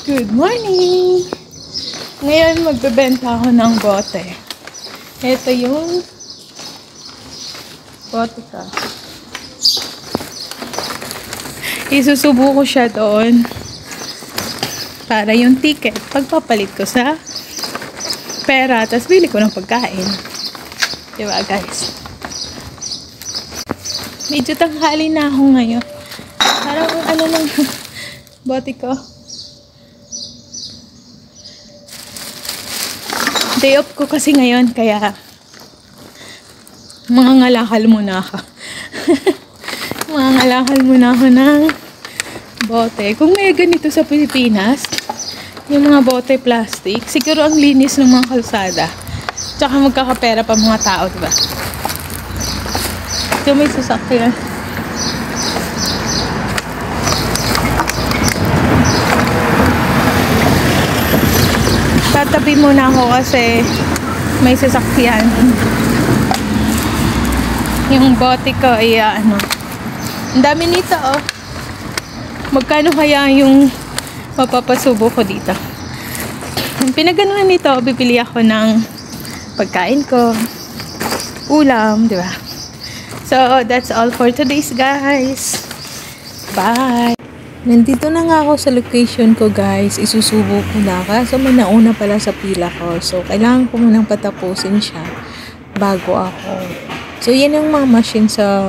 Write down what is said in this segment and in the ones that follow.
Good morning! Ngayon magbebenta ako ng bote. Ito yung bote ka. Isusubo ko siya doon para yung ticket pagpapalit ko sa pera, tapos bili ko ng pagkain. Diba guys? Medyo tanghali na ako ngayon. Parang ano lang bote ko. Day off ko kasi ngayon, kaya mangangalakal muna ako. Mangangalakal muna ako ng bote. Kung may ganito sa Pilipinas, yung mga bote plastic, siguro ang linis ng mga kalsada. Tsaka magkakapera pa mga tao, diba? Ito may sasakyan. Tatabi muna ako kasi may sasakyan. Yung bote ko ay ano. Ang dami nito oh. Magkano kaya yung mapapasubo ko dito? Yung pinaganuhan nito, bibili ako ng pagkain ko, ulam, di ba? So, that's all for today's guys. Bye! Nandito na nga ako sa location ko guys. Isusubo ko na. Kaso may nauna pala sa pila ko. So, kailangan ko munang patapusin siya bago ako. So, yan yung mga machine sa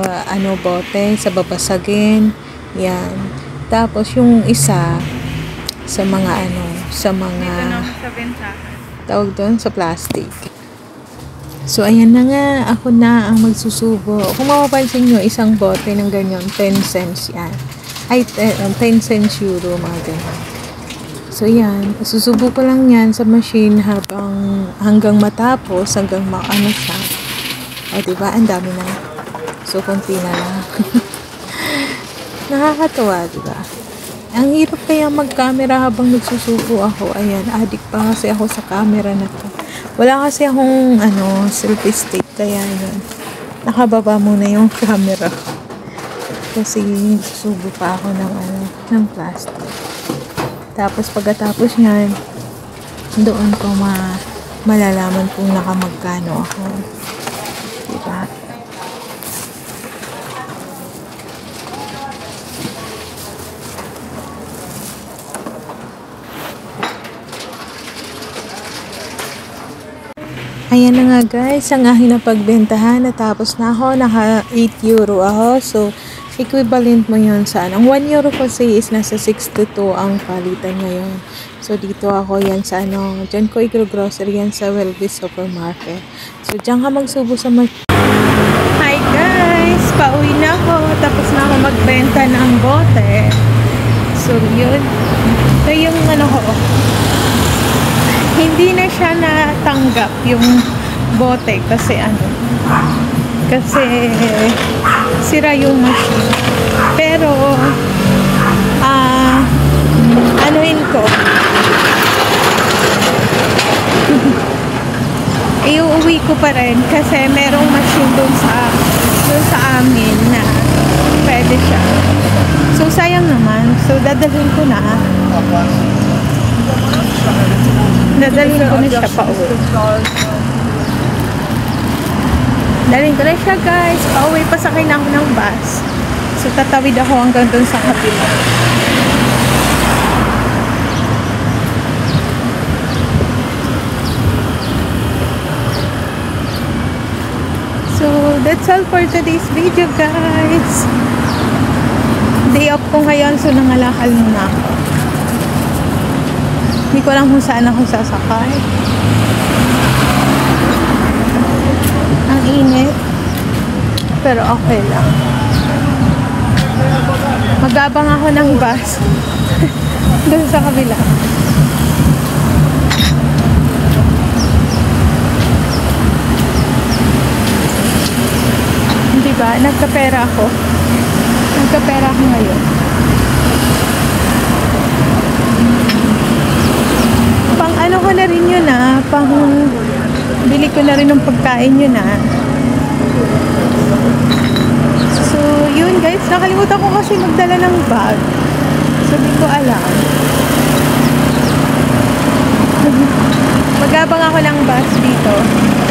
bote. Sa babasagin. Yan. Tapos, yung isa sa mga sa mga tawag doon sa plastic. So, ayan na nga. Ako na ang magsusubo. Kung mapapansin nyo, isang bote ng ganyan, 10 cents yan. Ay, 10 cents euro, mga ganyan. So, yan. Susubo ko lang yan sa machine hanggang matapos, hanggang maano siya. O, diba? Ang dami na. So, konti na lang. Nakakatawa, diba? Ang hirap kaya mag-camera habang nagsusubo ako. Ayan, addict pa kasi ako sa camera na to. Wala kasi akong, selfie stick. Kaya, yun. Nakababa muna yung camera ko. Kasi susubo pa ako ng plastic. Tapos pagkatapos yan, doon ko malalaman kung nakamagkano ako. Diba? Ayan na nga guys, ang aking napagbentahan. Natapos na ako, naka 8 euro ako. So, equivalent mo yun sa ang 1 euro kasi is nasa 62 ang palitan ngayon. So, dito ako yan sa dyan ko i-grocery yan sa Welby's Supermarket. So, dyan ka magsubo sa Hi guys! Pauwi na ako. Tapos na ako magbenta ng bote. So, yun. Ito yung ko. Hindi na siya natanggap yung bote kasi kasi sira yung machine. Pero anuhin ko. Iuwi ko pa rin kasi merong machine dun sa amin na pwede siya. So sayang naman. So dadalhin ko na. Dadalhin ko na siya pa uwi. Dalhin ko na siya guys. Pauwi pa sakay na ako ng bus. So tatawid ako hanggang doon sa kabila. So that's all for today's video guys. Day off ko ngayon, so nangalakal muna ako. Hindi ko alam kung saan ako sasakay. Ang init. Pero okay lang. Magabang ako ng bus. Doon sa kabila. Diba? Nagkapera ako. Nagkapera ako ngayon. Pang ko na rin yun pang bili ko na rin ng pagkain yun So, yun guys. Nakalimutan ko kasi magdala ng bag. So, di ko alam. Nag-aabang ako ng bus dito.